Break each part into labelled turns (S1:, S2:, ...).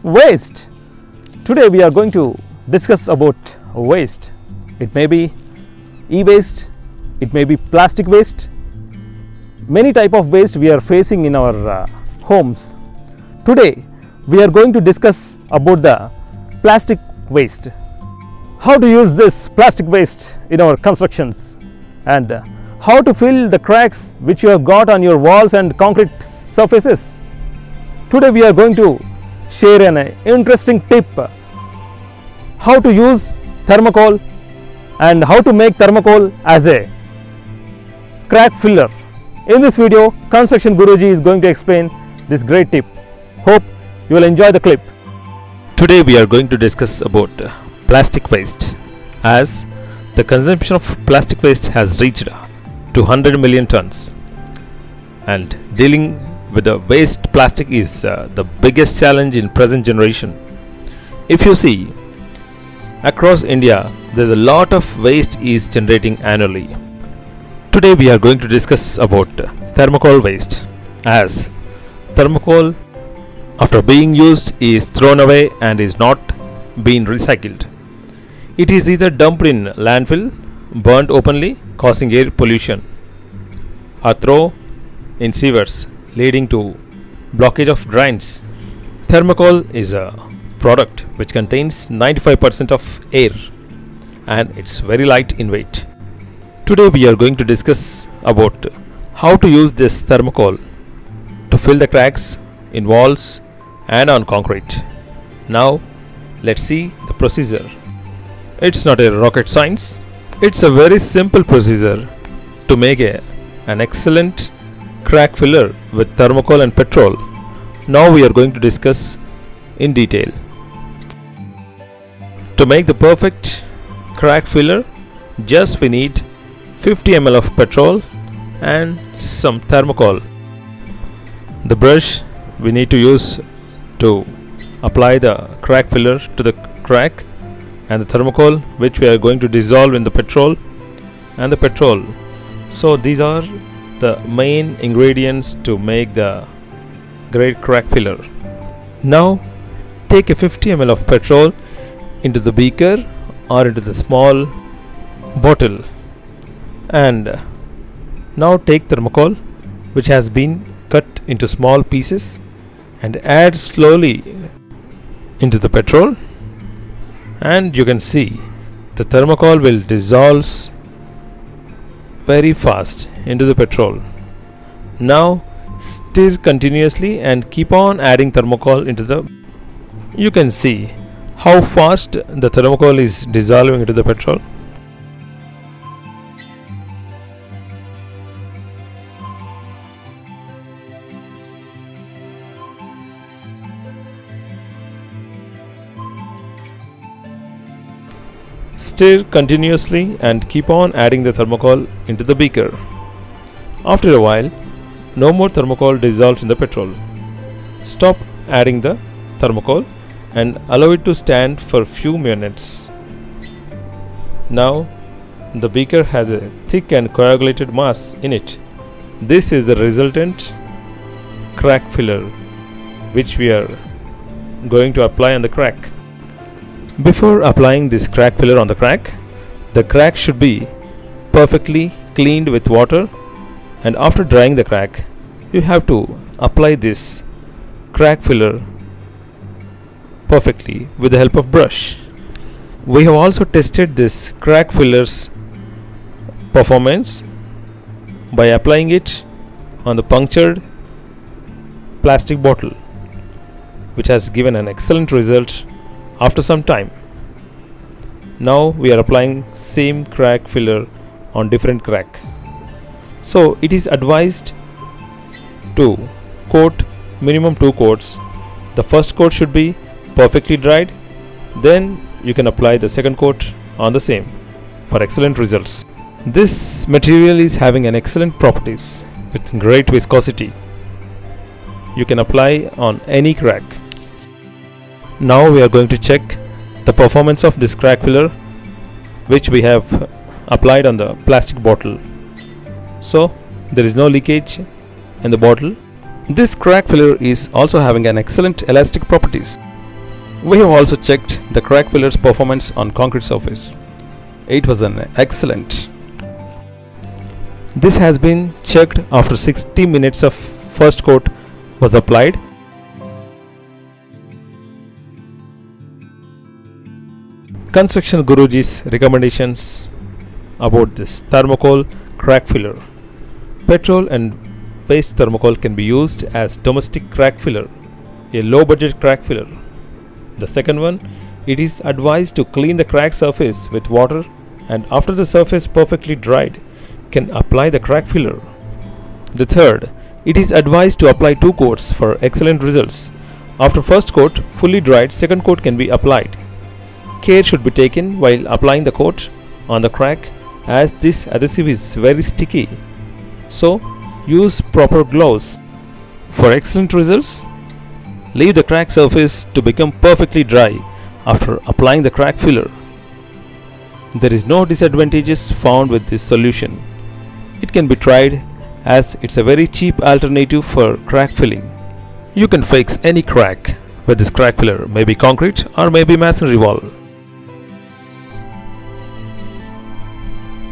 S1: Waste. Today we are going to discuss about waste. It may be e-waste, it may be plastic waste. Many type of waste we are facing in our homes. Today we are going to discuss about the plastic waste. How to use this plastic waste in our constructions and how to fill the cracks which you have got on your walls and concrete surfaces. Today we are going to share an interesting tip how to use thermocol and how to make thermocol as a crack filler. In this video, Construction Guruji is going to explain this great tip. Hope you will enjoy the clip.
S2: Today we are going to discuss about plastic waste, as the consumption of plastic waste has reached 200 million tons, and dealing with the waste plastic is the biggest challenge in present generation. If you see, across India there is a lot of waste is generating annually. Today we are going to discuss about thermocol waste, as thermocol after being used is thrown away and is not being recycled. It is either dumped in landfill, burnt openly causing air pollution, or thrown in sewers leading to blockage of drains. Thermocol is a product which contains 95% of air and it's very light in weight. Today we are going to discuss about how to use this thermocol to fill the cracks in walls and on concrete. Now let's see the procedure. It's not a rocket science. It's a very simple procedure to make an excellent crack filler with thermocol and petrol. Now we are going to discuss in detail. To make the perfect crack filler, just we need 50 ml of petrol and some thermocol. The brush we need to use to apply the crack filler to the crack, and the thermocol which we are going to dissolve in the petrol, and the petrol. So these are the main ingredients to make the great crack filler. Now take a 50 ml of petrol into the beaker or into the small bottle, and now take thermocol which has been cut into small pieces and add slowly into the petrol, and you can see the thermocol will dissolve very fast into the petrol. Now stir continuously and keep on adding thermocol into the. You can see how fast the thermocol is dissolving into the petrol. Stir continuously and keep on adding the thermocol into the beaker. After a while, no more thermocol dissolves in the petrol. Stop adding the thermocol and allow it to stand for few minutes. Now the beaker has a thick and coagulated mass in it. This is the resultant crack filler which we are going to apply on the crack. Before applying this crack filler on the crack should be perfectly cleaned with water, and after drying the crack you have to apply this crack filler perfectly with the help of brush. We have also tested this crack filler's performance by applying it on the punctured plastic bottle, which has given an excellent result after some time. Now we are applying same crack filler on different crack. So it is advised to coat minimum 2 coats. The first coat should be perfectly dried, then you can apply the second coat on the same for excellent results. This material is having an excellent properties with great viscosity. You can apply on any crack. Now we are going to check the performance of this crack filler which we have applied on the plastic bottle. So there is no leakage in the bottle. This crack filler is also having an excellent elastic properties. We have also checked the crack filler's performance on concrete surface. It was an excellent. This has been checked after 60 minutes of first coat was applied. Construction Guruji's recommendations about this thermocol crack filler. Petrol and waste thermocol can be used as domestic crack filler, a low budget crack filler. The second one, it is advised to clean the crack surface with water, and after the surface perfectly dried, can apply the crack filler. The third, it is advised to apply 2 coats for excellent results. After first coat fully dried, second coat can be applied. Care should be taken while applying the coat on the crack, as this adhesive is very sticky. So use proper gloves. For excellent results, leave the crack surface to become perfectly dry after applying the crack filler. There is no disadvantages found with this solution. It can be tried as it's a very cheap alternative for crack filling. You can fix any crack with this crack filler, maybe concrete or maybe masonry wall.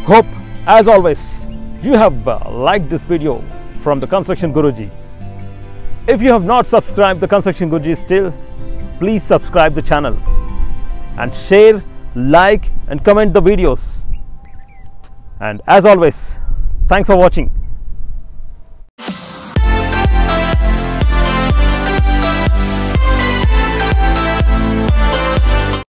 S1: Hope, as always, you have liked this video from the Construction Guruji. If you have not subscribed the Construction Guruji still, please subscribe the channel and share, like and comment the videos. And as always, thanks for watching.